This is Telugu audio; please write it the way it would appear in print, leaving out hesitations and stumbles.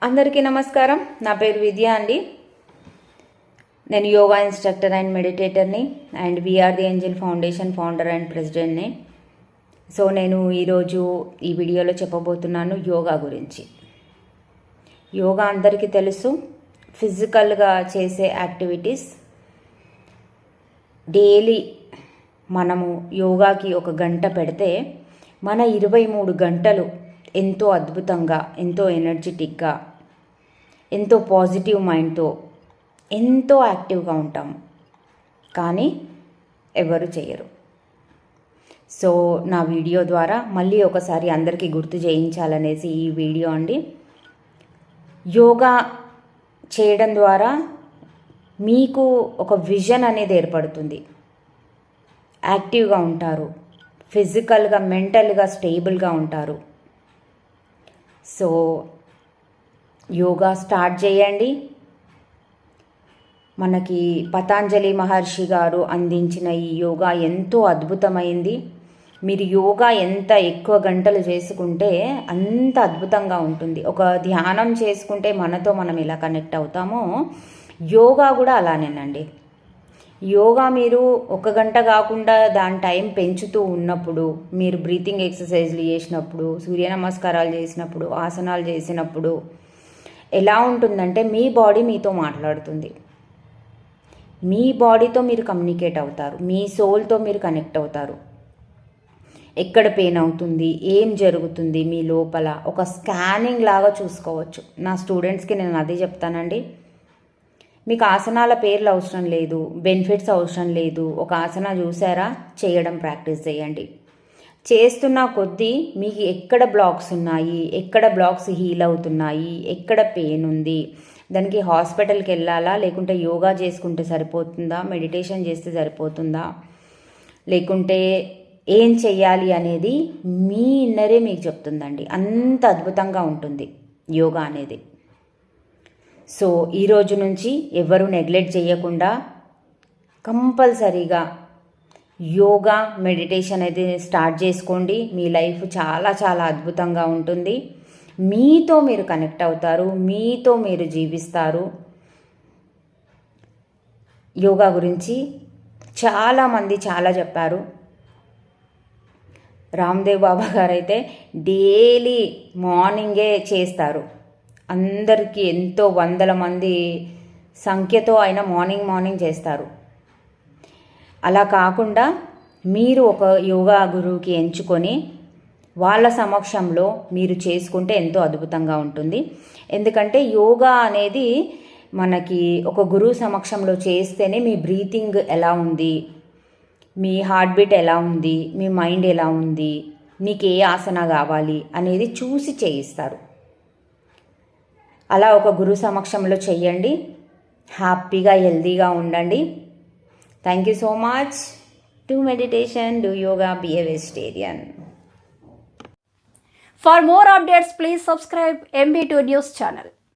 అందరికీ నమస్కారం. నా పేరు విద్య అండి. నేను యోగా ఇన్స్ట్రక్టర్ అండ్ మెడిటేటర్ని and VR the angel foundation founder and ప్రెసిడెంట్ని. సో నేను ఈరోజు ఈ వీడియోలో చెప్పబోతున్నాను యోగా గురించి. యోగా అందరికీ తెలుసు, ఫిజికల్గా చేసే యాక్టివిటీస్. డైలీ మనము యోగాకి 1 గంట పెడితే మన 23 గంటలు ఎంతో అద్భుతంగా, ఎంతో ఎనర్జెటిక్గా, ఎంతో పాజిటివ్ మైండ్తో, ఎంతో యాక్టివ్గా ఉంటాము. కానీ ఎవరు చేయరు. సో నా వీడియో ద్వారా మళ్ళీ ఒకసారి అందరికీ గుర్తు చేయించాలనేసి ఈ వీడియో అండి. యోగా చేయడం ద్వారా మీకు ఒక విజన్ అనేది ఏర్పడుతుంది. యాక్టివ్గా ఉంటారు, ఫిజికల్గా మెంటల్గా స్టేబుల్గా ఉంటారు. సో యోగా స్టార్ట్ చేయండి. మనకి పతాంజలి మహర్షి గారు అందించిన ఈ యోగా ఎంతో అద్భుతమైంది. మీరు యోగా ఎంత ఎక్కువ గంటలు చేసుకుంటే అంత అద్భుతంగా ఉంటుంది. ఒక ధ్యానం చేసుకుంటే మనతో మనం ఎలా కనెక్ట్ అవుతామో యోగా కూడా అలానేనండి. యోగా మీరు 1 గంట కాకుండా దాని టైం పెంచుతూ ఉన్నప్పుడు, మీరు బ్రీతింగ్ ఎక్సర్సైజ్లు చేసినప్పుడు, సూర్య నమస్కారాలు చేసినప్పుడు, ఆసనాలు చేసినప్పుడు ఎలా ఉంటుందంటే మీ బాడీ మీతో మాట్లాడుతుంది. మీ బాడీతో మీరు కమ్యూనికేట్ అవుతారు, మీ సోల్తో మీరు కనెక్ట్ అవుతారు. ఎక్కడ పెయిన్ అవుతుంది, ఏం జరుగుతుంది మీ లోపల ఒక స్కానింగ్ లాగా చూసుకోవచ్చు. నా స్టూడెంట్స్కి నేను అదే చెప్తానండి. మీకు ఆసనాల పేర్లు అవసరం లేదు, బెనిఫిట్స్ అవసరం లేదు. ఒక ఆసన చూసారా, చేయడం ప్రాక్టీస్ చేయండి. చేస్తున్న కొద్దీ మీకు ఎక్కడ బ్లాక్స్ ఉన్నాయి, ఎక్కడ బ్లాక్స్ హీల్ అవుతున్నాయి, ఎక్కడ పెయిన్ ఉంది, దానికి హాస్పిటల్కి వెళ్ళాలా, లేకుంటే యోగా చేసుకుంటే సరిపోతుందా, మెడిటేషన్ చేస్తే సరిపోతుందా, లేకుంటే ఏం చెయ్యాలి అనేది మీ ఇన్నరే మీకు చెప్తుందండి. అంత అద్భుతంగా ఉంటుంది యోగా అనేది. సో ఈరోజు నుంచి ఎవరు నెగ్లెక్ట్ చేయకుండా కంపల్సరీగా యోగా మెడిటేషన్ అయితే స్టార్ట్ చేసుకోండి. మీ లైఫ్ చాలా చాలా అద్భుతంగా ఉంటుంది. మీతో మీరు కనెక్ట్ అవుతారు, మీతో మీరు జీవిస్తారు. యోగా గురించి చాలామంది చాలా చెప్పారు. రామ్దేవ్ బాబా గారు అయితే డైలీ మార్నింగే చేస్తారు. అందరికీ ఎంతో వందల మంది సంఖ్యతో ఆయన మార్నింగ్ చేస్తారు. అలా కాకుండా మీరు ఒక యోగా గురువుకి ఎంచుకొని వాళ్ళ సమక్షంలో మీరు చేసుకుంటే ఎంతో అద్భుతంగా ఉంటుంది. ఎందుకంటే యోగా అనేది మనకి ఒక గురువు సమక్షంలో చేస్తేనే మీ బ్రీతింగ్ ఎలా ఉంది, మీ హార్ట్ బీట్ ఎలా ఉంది, మీ మైండ్ ఎలా ఉంది, మీకు ఏ ఆసన కావాలి అనేది చూసి చేయిస్తారు. అలా ఒక గురు సమక్షంలో చెయ్యండి. హ్యాపీగా హెల్తీగా ఉండండి. Thank you so much. Do meditation, do yoga, be a vegetarian. For more updates, please subscribe MB2 News channel.